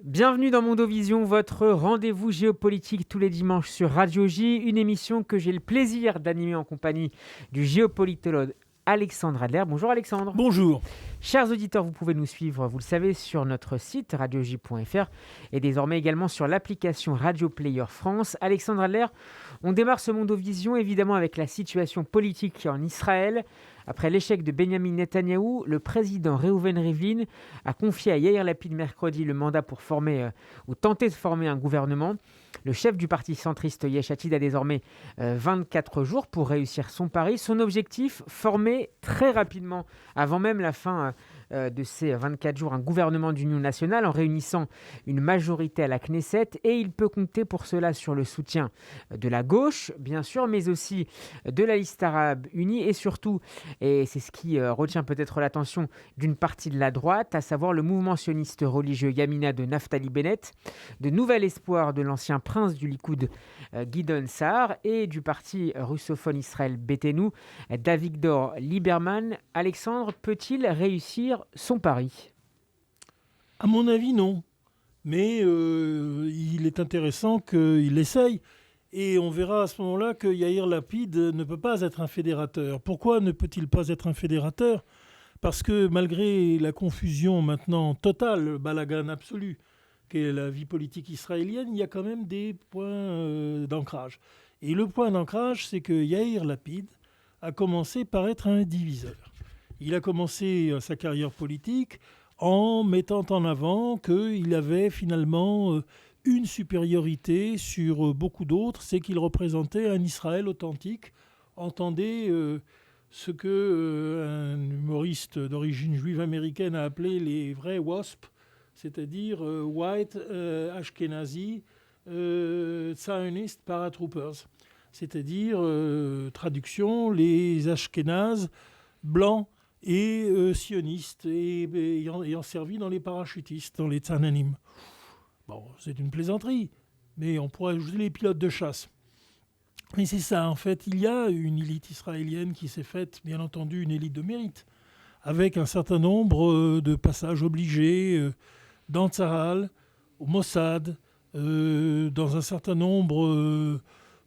Bienvenue dans Mondovision, votre rendez-vous géopolitique tous les dimanches sur Radio J, une émission que j'ai le plaisir d'animer en compagnie du géopolitologue Alexandre Adler. Bonjour Alexandre. Bonjour. Chers auditeurs, vous pouvez nous suivre, vous le savez, sur notre site radioj.fr et désormais également sur l'application Radio Player France. Alexandre Adler, on démarre ce Mondovision évidemment avec la situation politique en Israël. Après l'échec de Benyamin Netanyahou, le président Reuven Rivlin a confié à Yair Lapid mercredi le mandat pour former ou tenter de former un gouvernement. Le chef du parti centriste Yesh Atid a désormais 24 jours pour réussir son pari. Son objectif, former très rapidement, avant même la fin de ces 24 jours, un gouvernement d'union nationale en réunissant une majorité à la Knesset, et il peut compter pour cela sur le soutien de la gauche, bien sûr, mais aussi de la liste arabe unie et surtout, et c'est ce qui retient peut-être l'attention d'une partie de la droite, à savoir le mouvement sioniste religieux Yamina de Naftali Bennett, de Nouvel Espoir de l'ancien prince du Likoud Gideon Sa'ar et du parti russophone Israël Beiteinu d'Avigdor Lieberman. Alexandre peut-il réussir son pari ? À mon avis, non. Mais il est intéressant qu'il essaye. Et on verra à ce moment-là que Yair Lapid ne peut pas être un fédérateur. Pourquoi ne peut-il pas être un fédérateur ? Parce que malgré la confusion maintenant totale, le balagan absolu, qu'est la vie politique israélienne, il y a quand même des points d'ancrage. Et le point d'ancrage, c'est que Yair Lapid a commencé par être un diviseur. Il a commencé sa carrière politique en mettant en avant qu'il avait finalement une supériorité sur beaucoup d'autres, c'est qu'il représentait un Israël authentique. Entendez ce que un humoriste d'origine juive américaine a appelé les vrais WASP, c'est-à-dire White Ashkenazi Zionist Paratroopers. C'est-à-dire, traduction, les Ashkénazes blancs et sionistes ayant servi dans les parachutistes, dans les Tzananim. Bon, c'est une plaisanterie, mais on pourrait ajouter les pilotes de chasse. Mais c'est ça, en fait, il y a une élite israélienne qui s'est faite, bien entendu, une élite de mérite, avec un certain nombre de passages obligés dans Tzahal, au Mossad, dans un certain nombre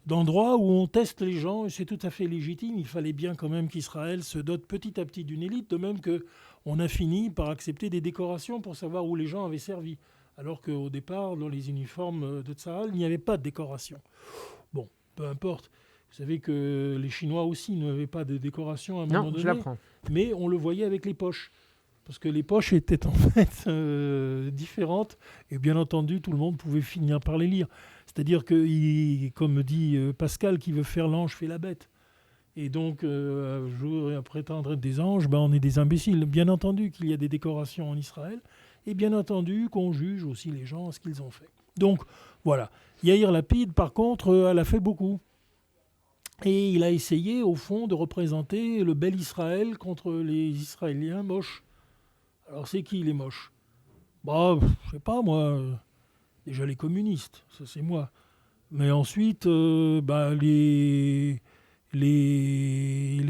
d'endroits où on teste les gens, et c'est tout à fait légitime. Il fallait bien quand même qu'Israël se dote petit à petit d'une élite, de même qu'on a fini par accepter des décorations pour savoir où les gens avaient servi. Alors qu'au départ, dans les uniformes de Tzahal, il n'y avait pas de décoration. Bon, peu importe. Vous savez que les Chinois aussi n'avaient pas de décoration à un moment donné. Non, je l'apprends. Mais on le voyait avec les poches. Parce que les poches étaient en fait différentes. Et bien entendu, tout le monde pouvait finir par les lire. C'est-à-dire que, comme dit Pascal, qui veut faire l'ange fait la bête. Et donc, à prétendre être des anges, on est des imbéciles. Bien entendu qu'il y a des décorations en Israël. Et bien entendu qu'on juge aussi les gens à ce qu'ils ont fait. Donc, voilà. Yair Lapid, par contre, elle a fait beaucoup. Et il a essayé, au fond, de représenter le bel Israël contre les Israéliens moches. Alors, c'est qui les moches ? Je sais pas, moi. Déjà les communistes, ça c'est moi. Mais ensuite, les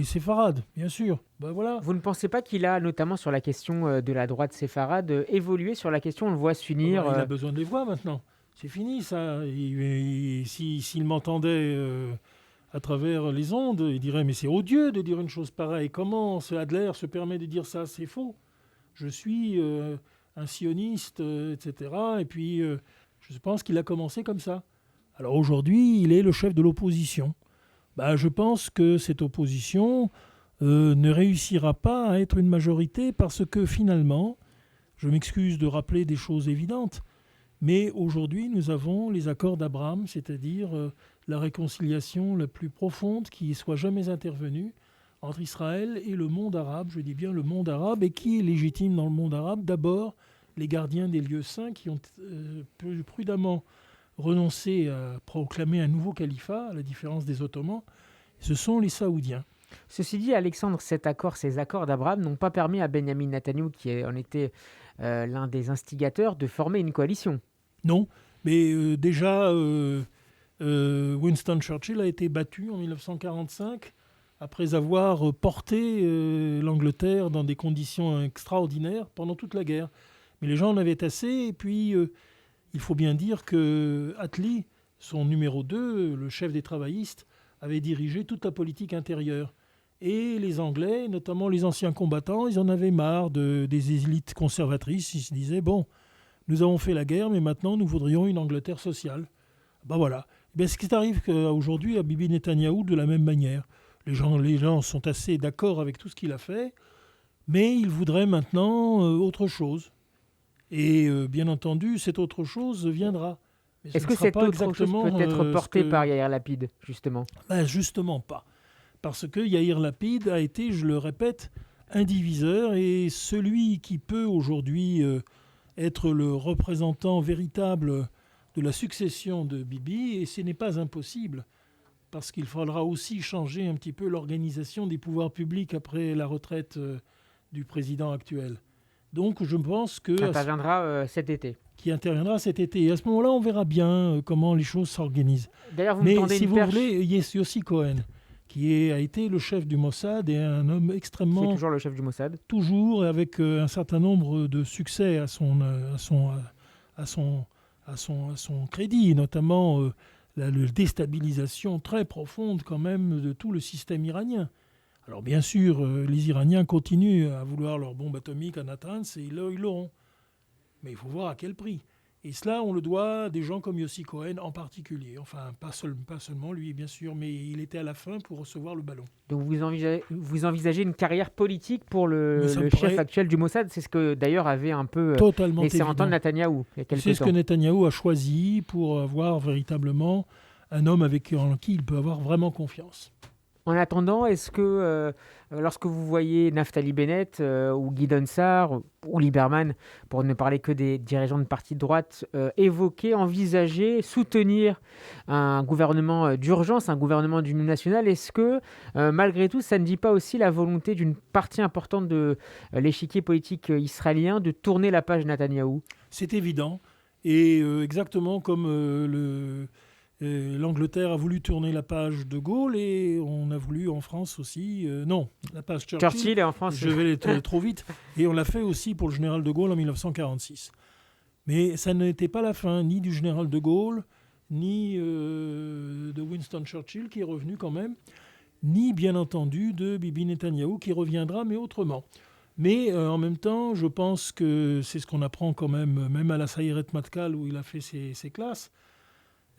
séfarades, bien sûr. Voilà. Vous ne pensez pas qu'il a, notamment sur la question de la droite séfarade, évolué sur la question, on le voit s'unir Il a besoin de les voix maintenant. C'est fini ça. S'il m'entendait à travers les ondes, il dirait mais c'est odieux de dire une chose pareille. Comment ce Adler se permet de dire ça ? C'est faux. Je suis un sioniste, etc. Et puis, je pense qu'il a commencé comme ça. Alors aujourd'hui, il est le chef de l'opposition. Je pense que cette opposition ne réussira pas à être une majorité parce que finalement, je m'excuse de rappeler des choses évidentes, mais aujourd'hui, nous avons les accords d'Abraham, c'est-à-dire la réconciliation la plus profonde qui soit jamais intervenue entre Israël et le monde arabe, je dis bien le monde arabe, et qui est légitime dans le monde arabe ? D'abord, les gardiens des lieux saints qui ont prudemment renoncé à proclamer un nouveau califat, à la différence des Ottomans, ce sont les Saoudiens. Ceci dit, Alexandre, ces accords d'Abraham n'ont pas permis à Benyamin Netanyahou, qui en était l'un des instigateurs, de former une coalition. Non, mais déjà, Winston Churchill a été battu en 1945 après avoir porté l'Angleterre dans des conditions extraordinaires pendant toute la guerre. Mais les gens en avaient assez. Et puis, il faut bien dire que Attlee, son numéro 2, le chef des travaillistes, avait dirigé toute la politique intérieure. Et les Anglais, notamment les anciens combattants, ils en avaient marre des élites conservatrices. Ils se disaient, bon, nous avons fait la guerre, mais maintenant nous voudrions une Angleterre sociale. Ben voilà. Ben, ce qui arrive aujourd'hui à Bibi Netanyahou de la même manière. Les gens sont assez d'accord avec tout ce qu'il a fait, mais ils voudraient maintenant autre chose. Et bien entendu, cette autre chose viendra. Mais Est-ce que cette autre chose peut être portée par Yair Lapid, justement ? Ben, justement pas. Parce que Yair Lapid a été, je le répète, un diviseur, et celui qui peut aujourd'hui être le représentant véritable de la succession de Bibi, et ce n'est pas impossible, parce qu'il faudra aussi changer un petit peu l'organisation des pouvoirs publics après la retraite du président actuel. Donc je pense que... Qui interviendra cet été. Qui interviendra cet été. Et à ce moment-là, on verra bien comment les choses s'organisent. D'ailleurs, vous Mais me tendez si une vous perche. voulez, Yossi Cohen, a été le chef du Mossad et un homme extrêmement... C'est toujours le chef du Mossad. Toujours, avec un certain nombre de succès à son crédit, notamment la déstabilisation très profonde quand même de tout le système iranien. Alors bien sûr, les Iraniens continuent à vouloir leur bombe atomique à Natanz et ils l'auront. Mais il faut voir à quel prix. Et cela, on le doit à des gens comme Yossi Cohen en particulier. Enfin, pas seulement lui, bien sûr, mais il était à la fin pour recevoir le ballon. Donc vous envisagez une carrière politique pour le chef actuel du Mossad. C'est ce que d'ailleurs avait un peu laissé entendre Netanyahou il y a quelques temps. C'est ce que Netanyahou a choisi pour avoir véritablement un homme en qui il peut avoir vraiment confiance. En attendant, est-ce que lorsque vous voyez Naftali Bennett ou Gideon Sa'ar ou Lieberman, pour ne parler que des dirigeants de partis de droite, envisager, soutenir un gouvernement d'urgence, un gouvernement d'union nationale, est-ce que malgré tout, ça ne dit pas aussi la volonté d'une partie importante de l'échiquier politique israélien de tourner la page Netanyahou ? C'est évident. Et exactement comme l'Angleterre a voulu tourner la page de Gaulle et on a voulu en France aussi... la page Churchill et en France. Je vais aller trop vite. Et on l'a fait aussi pour le général de Gaulle en 1946. Mais ça n'était pas la fin ni du général de Gaulle, ni de Winston Churchill qui est revenu quand même, ni bien entendu de Bibi Netanyahou qui reviendra, mais autrement. Mais en même temps, je pense que c'est ce qu'on apprend quand même à la Sayeret Matkal où il a fait ses classes.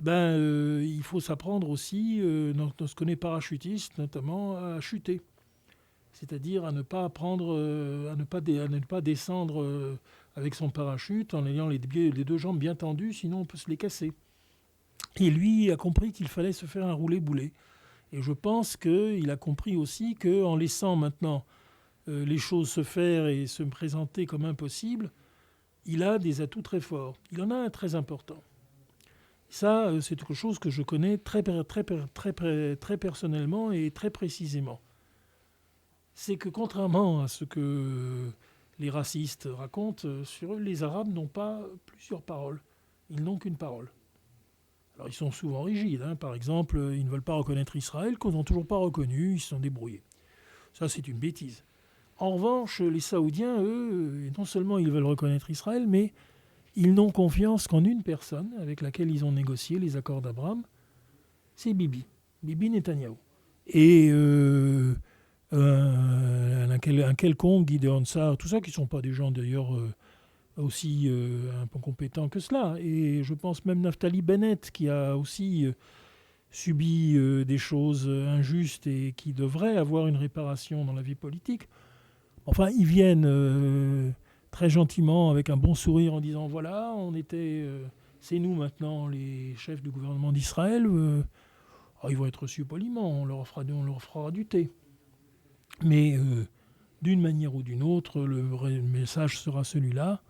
Il faut s'apprendre aussi, dans ce qu'on est parachutiste, notamment à chuter. C'est-à-dire à ne pas descendre avec son parachute en ayant les deux jambes bien tendues, sinon on peut se les casser. Et lui a compris qu'il fallait se faire un roulé-boulet. Et je pense qu'il a compris aussi qu'en laissant maintenant les choses se faire et se présenter comme impossible, il a des atouts très forts. Il en a un très important. Ça, c'est quelque chose que je connais très personnellement et très précisément. C'est que contrairement à ce que les racistes racontent sur eux, les Arabes n'ont pas plusieurs paroles. Ils n'ont qu'une parole. Alors ils sont souvent rigides. Par exemple, ils ne veulent pas reconnaître Israël, qu'ils n'ont toujours pas reconnu, ils se sont débrouillés. Ça, c'est une bêtise. En revanche, les Saoudiens, eux, non seulement ils veulent reconnaître Israël, mais ils n'ont confiance qu'en une personne avec laquelle ils ont négocié les accords d'Abraham, c'est Bibi Netanyahou. Et un quelconque Gideon Sa'ar, tout ça qui ne sont pas des gens d'ailleurs aussi un peu compétents que cela. Et je pense même Naftali Bennett qui a aussi subi des choses injustes et qui devrait avoir une réparation dans la vie politique. Enfin, ils viennent... très gentiment, avec un bon sourire, en disant voilà, c'est nous maintenant les chefs du gouvernement d'Israël. Ils vont être reçus poliment, on leur fera du thé. Mais d'une manière ou d'une autre, le message sera celui-là.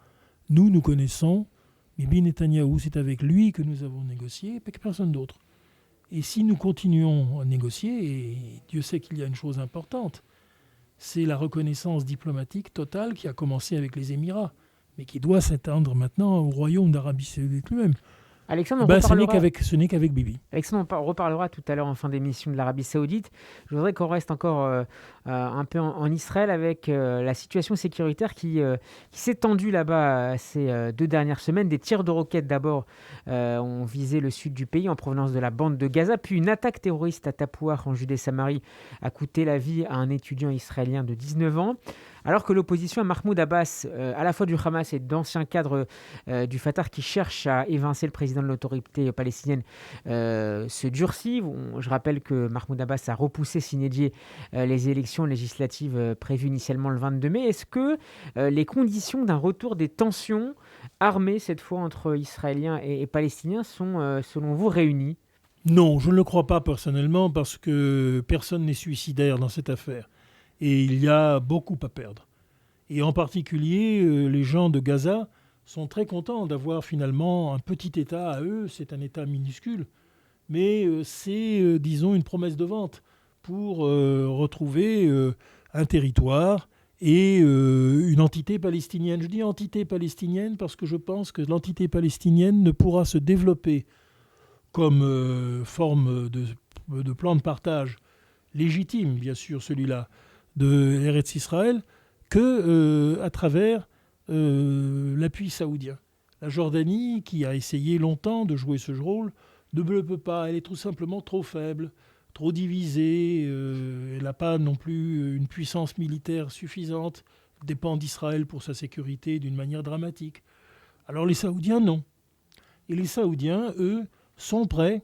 Nous connaissons Bibi Netanyahou, c'est avec lui que nous avons négocié, pas que personne d'autre. Et si nous continuons à négocier, et Dieu sait qu'il y a une chose importante, c'est la reconnaissance diplomatique totale qui a commencé avec les Émirats, mais qui doit s'étendre maintenant au royaume d'Arabie Saoudite lui-même. Alexandre, Ce n'est qu'avec Bibi. Alexandre, on reparlera tout à l'heure en fin d'émission de l'Arabie Saoudite. Je voudrais qu'on reste encore un peu en Israël avec la situation sécuritaire qui s'est tendue là-bas ces 2 dernières semaines. Des tirs de roquettes d'abord ont visé le sud du pays en provenance de la bande de Gaza, puis une attaque terroriste à Tapouach en Judée-Samarie a coûté la vie à un étudiant israélien de 19 ans. Alors que l'opposition à Mahmoud Abbas, à la fois du Hamas et d'anciens cadres du Fatah qui cherchent à évincer le président de l'autorité palestinienne, se durcit. Je rappelle que Mahmoud Abbas a repoussé sine die les élections législatives prévues initialement le 22 mai. Est-ce que les conditions d'un retour des tensions armées, cette fois entre Israéliens et Palestiniens, sont selon vous réunies ? Non, je ne le crois pas personnellement parce que personne n'est suicidaire dans cette affaire. Et il y a beaucoup à perdre. Et en particulier, les gens de Gaza sont très contents d'avoir finalement un petit État à eux. C'est un État minuscule, mais c'est, disons, une promesse de vente pour retrouver un territoire et une entité palestinienne. Je dis entité palestinienne parce que je pense que l'entité palestinienne ne pourra se développer comme forme de plan de partage légitime, bien sûr, celui-là, de Eretz Israël, que à travers l'appui saoudien. La Jordanie, qui a essayé longtemps de jouer ce rôle, ne le peut pas. Elle est tout simplement trop faible, trop divisée. Elle n'a pas non plus une puissance militaire suffisante, dépend d'Israël pour sa sécurité d'une manière dramatique. Alors les Saoudiens, non. Et les Saoudiens, eux, sont prêts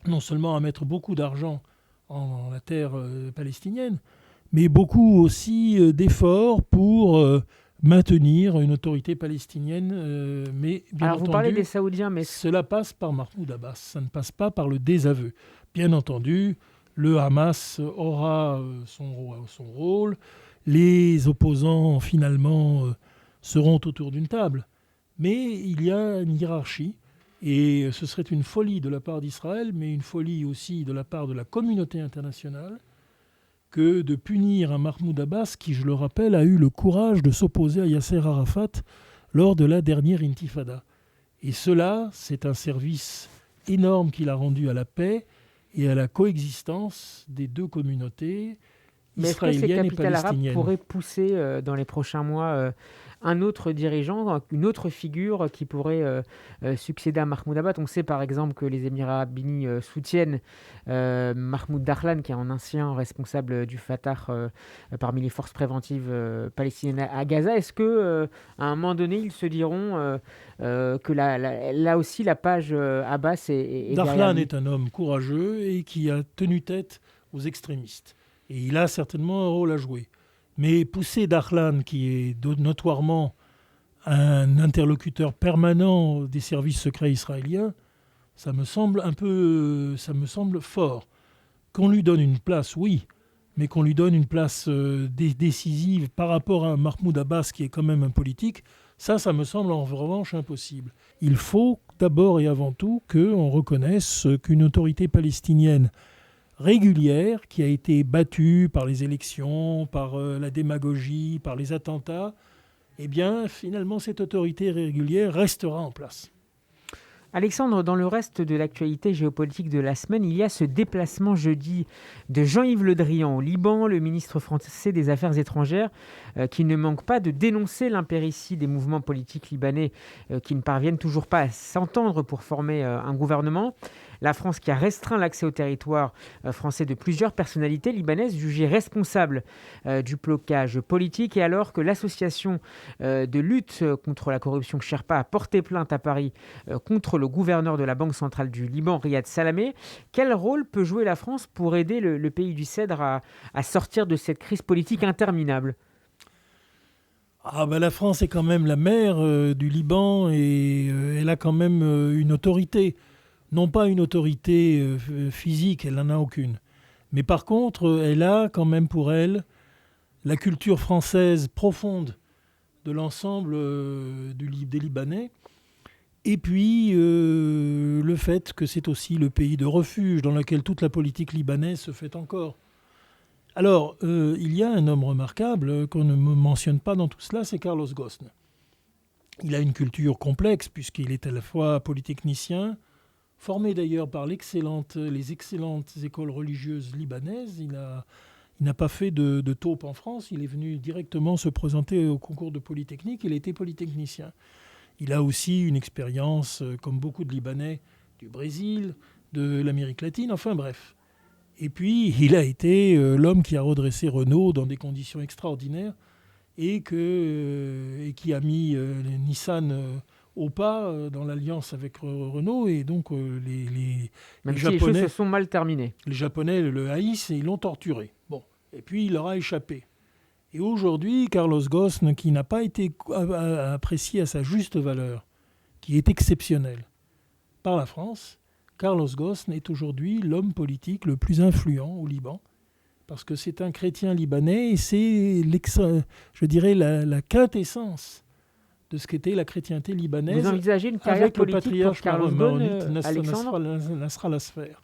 non seulement à mettre beaucoup d'argent en la terre palestinienne, mais beaucoup aussi d'efforts pour maintenir une autorité palestinienne. Mais bien Alors, entendu, vous parlez des Saoudiens, mais cela passe par Mahmoud Abbas, ça ne passe pas par le désaveu. Bien entendu, le Hamas aura son rôle, les opposants finalement seront autour d'une table, mais il y a une hiérarchie, et ce serait une folie de la part d'Israël, mais une folie aussi de la part de la communauté internationale, que de punir un Mahmoud Abbas qui, je le rappelle, a eu le courage de s'opposer à Yasser Arafat lors de la dernière intifada. Et cela, c'est un service énorme qu'il a rendu à la paix et à la coexistence des deux communautés israéliennes et palestiniennes. Mais est-ce que ces capitales arabes pourraient pousser dans les prochains mois un autre dirigeant, une autre figure qui pourrait succéder à Mahmoud Abbas? On sait par exemple que les Émirats arabes unis soutiennent Mahmoud Dahlan, qui est un ancien responsable du Fatah parmi les forces préventives palestiniennes à Gaza. Est-ce que à un moment donné, ils se diront que là aussi la page Abbas est Dahlan est un homme courageux et qui a tenu tête aux extrémistes. Et il a certainement un rôle à jouer. Mais pousser Dahlan, qui est notoirement un interlocuteur permanent des services secrets israéliens, ça me semble fort. Qu'on lui donne une place, oui, mais qu'on lui donne une place décisive par rapport à Mahmoud Abbas, qui est quand même un politique, ça me semble en revanche impossible. Il faut d'abord et avant tout qu'on reconnaisse qu'une autorité palestinienne régulière, qui a été battue par les élections, par la démagogie, par les attentats, eh bien, finalement, cette autorité régulière restera en place. Alexandre, dans le reste de l'actualité géopolitique de la semaine, il y a ce déplacement jeudi de Jean-Yves Le Drian au Liban, le ministre français des Affaires étrangères, qui ne manque pas de dénoncer l'impéritie des mouvements politiques libanais qui ne parviennent toujours pas à s'entendre pour former un gouvernement. La France qui a restreint l'accès au territoire français de plusieurs personnalités libanaises jugées responsables du blocage politique, et alors que l'association de lutte contre la corruption Sherpa a porté plainte à Paris contre le gouverneur de la Banque centrale du Liban, Riyad Salamé, quel rôle peut jouer la France pour aider le pays du Cèdre à sortir de cette crise politique interminable ? La France est quand même la mère du Liban et elle a quand même une autorité. Non pas une autorité physique, elle n'en a aucune. Mais par contre, elle a quand même pour elle la culture française profonde de l'ensemble des Libanais. Et puis le fait que c'est aussi le pays de refuge dans lequel toute la politique libanaise se fait encore. Alors, il y a un homme remarquable qu'on ne mentionne pas dans tout cela, c'est Carlos Ghosn. Il a une culture complexe puisqu'il est à la fois polytechnicien, formé d'ailleurs par les excellentes écoles religieuses libanaises. Il n'a pas fait de taupe en France, il est venu directement se présenter au concours de Polytechnique, il était polytechnicien. Il a aussi une expérience, comme beaucoup de Libanais, du Brésil, de l'Amérique latine, enfin bref. Et puis, il a été l'homme qui a redressé Renault dans des conditions extraordinaires et qui a mis Nissan au pas dans l'alliance avec Renault. Et donc, les Japonais, les choses se sont mal terminées. Les Japonais le haïssent et ils l'ont torturé. Bon. Et puis, il leur a échappé. Et aujourd'hui, Carlos Ghosn, qui n'a pas été apprécié à sa juste valeur, qui est exceptionnel par la France, Carlos Ghosn est aujourd'hui l'homme politique le plus influent au Liban, parce que c'est un chrétien libanais et c'est, je dirais, la quintessence de ce qu'était la chrétienté libanaise. Vous envisagez une carrière avec politique le patriarche pour Carlos Ghosn, Alexandre Nasrallah Lasfer.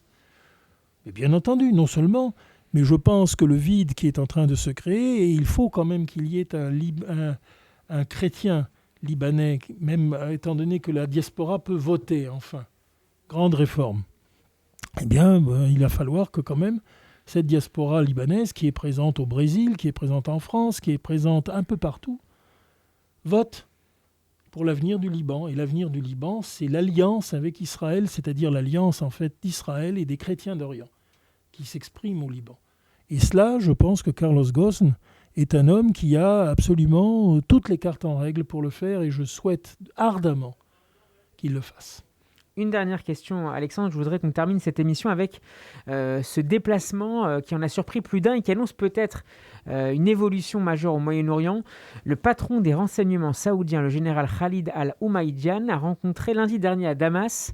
Mais bien entendu, non seulement, mais je pense que le vide qui est en train de se créer, et il faut quand même qu'il y ait un chrétien libanais, même étant donné que la diaspora peut voter, enfin. Grande réforme. Eh bien, il va falloir que quand même cette diaspora libanaise qui est présente au Brésil, qui est présente en France, qui est présente un peu partout, vote pour l'avenir du Liban. Et l'avenir du Liban, c'est l'alliance avec Israël, c'est-à-dire l'alliance en fait d'Israël et des chrétiens d'Orient qui s'expriment au Liban. Et cela, je pense que Carlos Ghosn est un homme qui a absolument toutes les cartes en règle pour le faire et je souhaite ardemment qu'il le fasse. Une dernière question, Alexandre. Je voudrais qu'on termine cette émission avec ce déplacement qui en a surpris plus d'un et qui annonce peut-être une évolution majeure au Moyen-Orient. Le patron des renseignements saoudiens, le général Khalid al-Umaydian, a rencontré lundi dernier à Damas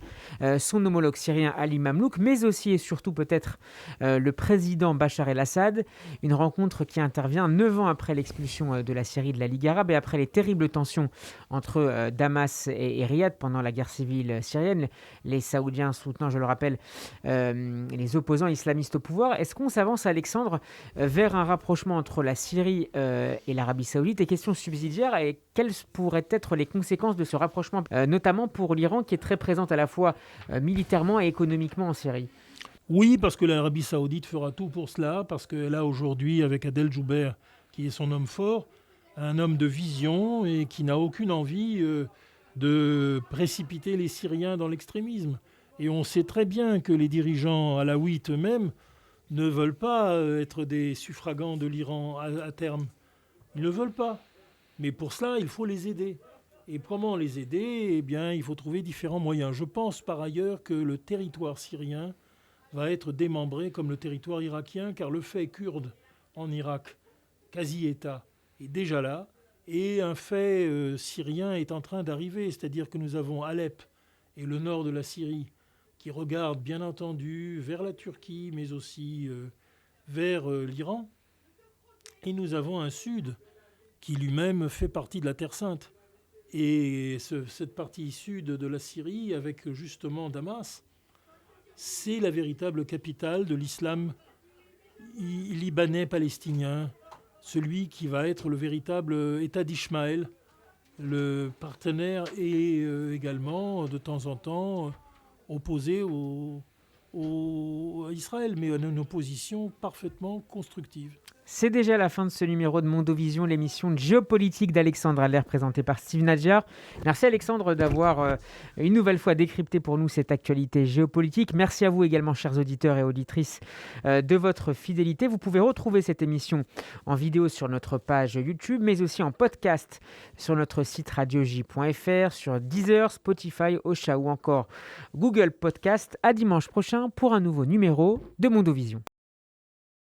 son homologue syrien Ali Mamlouk, mais aussi et surtout peut-être le président Bachar el-Assad. Une rencontre qui intervient 9 ans après l'expulsion de la Syrie de la Ligue arabe et après les terribles tensions entre Damas et Riyad pendant la guerre civile syrienne. Les Saoudiens soutenant, je le rappelle, les opposants islamistes au pouvoir. Est-ce qu'on s'avance, Alexandre, vers un rapprochement entre la Syrie et l'Arabie Saoudite? Et question subsidiaire, et quelles pourraient être les conséquences de ce rapprochement, notamment pour l'Iran, qui est très présente à la fois militairement et économiquement en Syrie? Oui, parce que l'Arabie Saoudite fera tout pour cela, parce qu'elle a aujourd'hui, avec Adel Jouber, qui est son homme fort, un homme de vision et qui n'a aucune envie de précipiter les Syriens dans l'extrémisme. Et on sait très bien que les dirigeants alaouites eux-mêmes ne veulent pas être des suffragants de l'Iran à terme. Ils ne veulent pas. Mais pour cela, il faut les aider. Et comment les aider? Eh bien, il faut trouver différents moyens. Je pense par ailleurs que le territoire syrien va être démembré comme le territoire irakien, car le fait kurde en Irak, quasi-État, est déjà là. Et un fait syrien est en train d'arriver, c'est-à-dire que nous avons Alep et le nord de la Syrie qui regardent bien entendu vers la Turquie, mais aussi vers l'Iran. Et nous avons un sud qui lui-même fait partie de la Terre Sainte. Et cette partie sud de la Syrie, avec justement Damas, c'est la véritable capitale de l'islam libanais-palestinien, celui qui va être le véritable État d'Ismaël, le partenaire et également, de temps en temps, opposé à Israël, mais en une opposition parfaitement constructive. C'est déjà la fin de ce numéro de Mondovision, l'émission de géopolitique d'Alexandre Allaire présentée par Steve Nadjar. Merci Alexandre d'avoir une nouvelle fois décrypté pour nous cette actualité géopolitique. Merci à vous également, chers auditeurs et auditrices, de votre fidélité. Vous pouvez retrouver cette émission en vidéo sur notre page YouTube, mais aussi en podcast sur notre site radioj.fr, sur Deezer, Spotify, Ocha ou encore Google Podcast. À dimanche prochain pour un nouveau numéro de Mondovision.